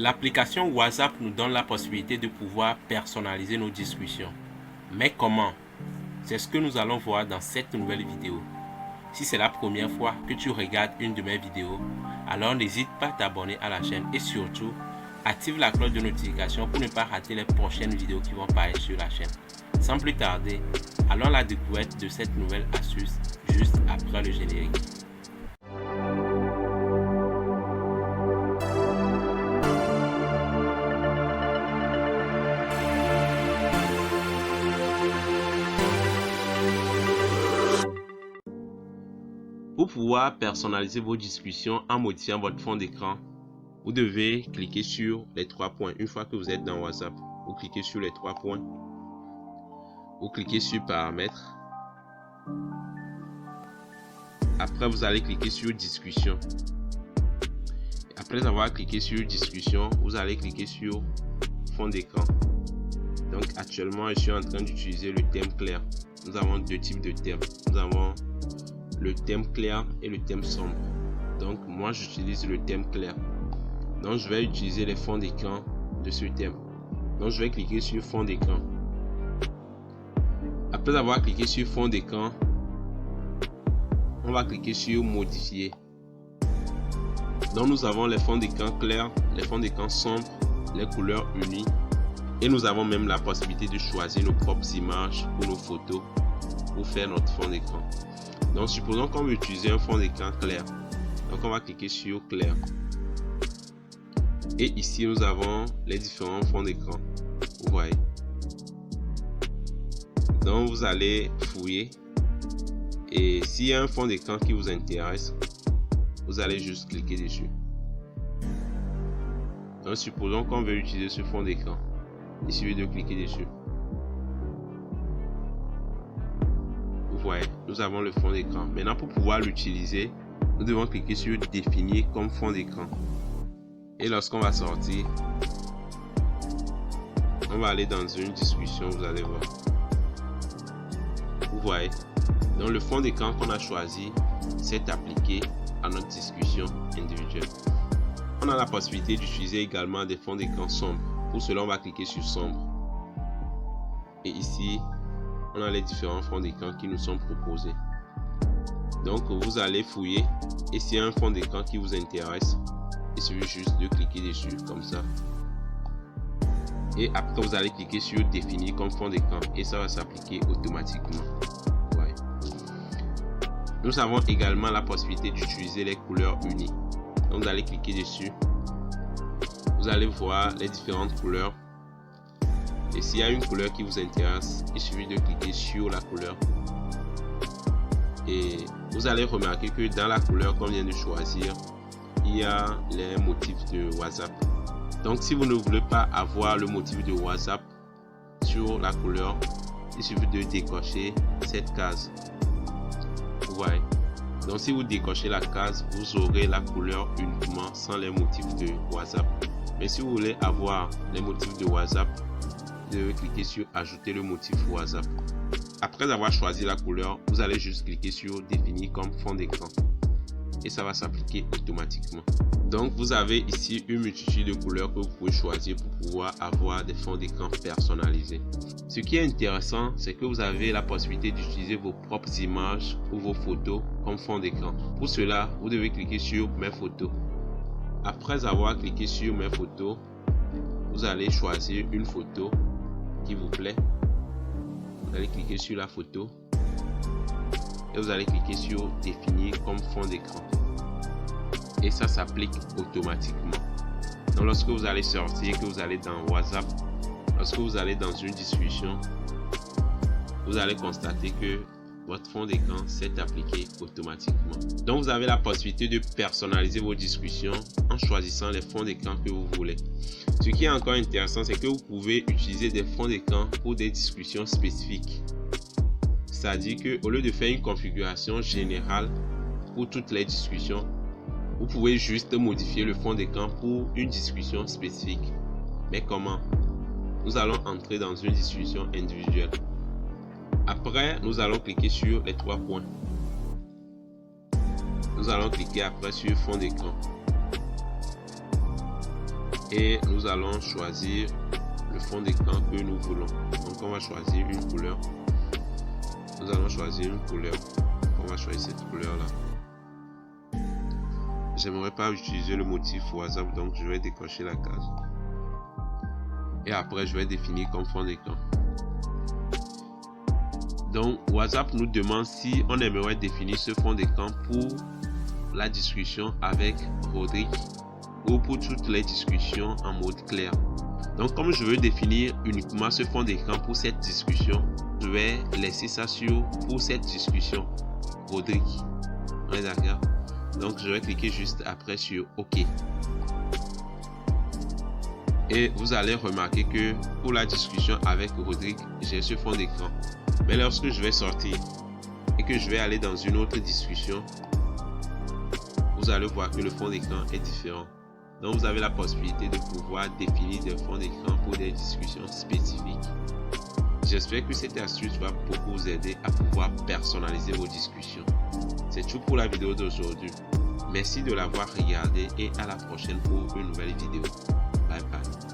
L'application WhatsApp nous donne la possibilité de pouvoir personnaliser nos discussions. Mais comment? C'est ce que nous allons voir dans cette nouvelle vidéo. Si c'est la première fois que tu regardes une de mes vidéos, alors n'hésite pas à t'abonner à la chaîne et surtout, active la cloche de notification pour ne pas rater les prochaines vidéos qui vont paraître sur la chaîne. Sans plus tarder, allons à la découverte de cette nouvelle astuce juste après le générique. Pour pouvoir personnaliser vos discussions en modifiant votre fond d'écran, vous devez cliquer sur les trois points. Une fois que vous êtes dans WhatsApp, vous cliquez sur les trois points. Vous cliquez sur paramètres. Après, vous allez cliquer sur discussion. Après avoir cliqué sur discussion, vous allez cliquer sur fond d'écran. Donc actuellement, je suis en train d'utiliser le thème clair. Nous avons deux types de thèmes. Nous avons le thème clair et le thème sombre. Donc moi j'utilise le thème clair. Donc je vais utiliser les fonds d'écran de ce thème. Donc je vais cliquer sur fond d'écran. Après avoir cliqué sur fond d'écran, on va cliquer sur modifier. Donc nous avons les fonds d'écran clairs, les fonds d'écran sombres, les couleurs unies et nous avons même la possibilité de choisir nos propres images ou nos photos pour faire notre fond d'écran. Donc supposons qu'on veut utiliser un fond d'écran clair. Donc on va cliquer sur clair. Et ici nous avons les différents fonds d'écran. Vous voyez. Donc vous allez fouiller. Et s'il y a un fond d'écran qui vous intéresse, vous allez juste cliquer dessus. Donc supposons qu'on veut utiliser ce fond d'écran. Il suffit de cliquer dessus. Vous voyez, nous avons le fond d'écran. Maintenant, pour pouvoir l'utiliser, nous devons cliquer sur définir comme fond d'écran. Et lorsqu'on va sortir, on va aller dans une discussion, vous allez voir. Vous voyez, donc le fond d'écran qu'on a choisi s'est appliqué à notre discussion individuelle. On a la possibilité d'utiliser également des fonds d'écran sombres. Pour cela, on va cliquer sur sombre. Et ici, on a les différents fonds d'écran qui nous sont proposés. Donc vous allez fouiller et s'il y a un fond d'écran qui vous intéresse, il suffit juste de cliquer dessus comme ça. Et après vous allez cliquer sur définir comme fond d'écran et ça va s'appliquer automatiquement. Ouais. Nous avons également la possibilité d'utiliser les couleurs unies. Donc vous allez cliquer dessus. Vous allez voir les différentes couleurs. Et s'il y a une couleur qui vous intéresse, il suffit de cliquer sur la couleur. Et vous allez remarquer que dans la couleur qu'on vient de choisir, il y a les motifs de WhatsApp. Donc si vous ne voulez pas avoir le motif de WhatsApp sur la couleur, il suffit de décocher cette case. Vous voyez. Donc si vous décochez la case, vous aurez la couleur uniquement sans les motifs de WhatsApp. Mais si vous voulez avoir les motifs de WhatsApp, vous devez cliquer sur ajouter le motif WhatsApp. Après avoir choisi la couleur, vous allez juste cliquer sur définir comme fond d'écran et ça va s'appliquer automatiquement. Donc vous avez ici une multitude de couleurs que vous pouvez choisir pour pouvoir avoir des fonds d'écran personnalisés. Ce qui est intéressant, c'est que vous avez la possibilité d'utiliser vos propres images ou vos photos comme fond d'écran. Pour cela, vous devez cliquer sur mes photos. Après avoir cliqué sur mes photos, vous allez choisir une photo qui vous plaît. Vous allez cliquer sur la photo et vous allez cliquer sur définir comme fond d'écran et ça s'applique automatiquement. Donc lorsque vous allez sortir, que vous allez dans WhatsApp, lorsque vous allez dans une discussion, vous allez constater que votre fond d'écran s'est appliqué automatiquement. Donc vous avez la possibilité de personnaliser vos discussions en choisissant les fonds d'écran que vous voulez. Ce qui est encore intéressant, c'est que vous pouvez utiliser des fonds d'écran pour des discussions spécifiques. C'est-à-dire qu'au lieu de faire une configuration générale pour toutes les discussions, vous pouvez juste modifier le fond d'écran pour une discussion spécifique. Mais comment? Nous allons entrer dans une discussion individuelle. Après, nous allons cliquer sur les trois points. Nous allons cliquer après sur fond d'écran. et nous allons choisir le fond d'écran que nous voulons. Donc on va choisir une couleur. Nous allons choisir une couleur. On va choisir cette couleur là. J'aimerais pas utiliser le motif WhatsApp, donc je vais décocher la case. Et après je vais définir comme fond d'écran. Donc WhatsApp nous demande si on aimerait définir ce fond d'écran pour la discussion avec Rodrigue ou pour toutes les discussions en mode clair. Donc comme je veux définir uniquement ce fond d'écran pour cette discussion, je vais laisser ça sur pour cette discussion Rodrigue. On est d'accord? Donc je vais cliquer juste après sur OK. Et vous allez remarquer que pour la discussion avec Rodrigue, j'ai ce fond d'écran. Mais lorsque je vais sortir et que je vais aller dans une autre discussion, vous allez voir que le fond d'écran est différent. Donc vous avez la possibilité de pouvoir définir des fonds d'écran pour des discussions spécifiques. J'espère que cette astuce va beaucoup vous aider à pouvoir personnaliser vos discussions. C'est tout pour la vidéo d'aujourd'hui. Merci de l'avoir regardé et à la prochaine pour une nouvelle vidéo. Bye bye.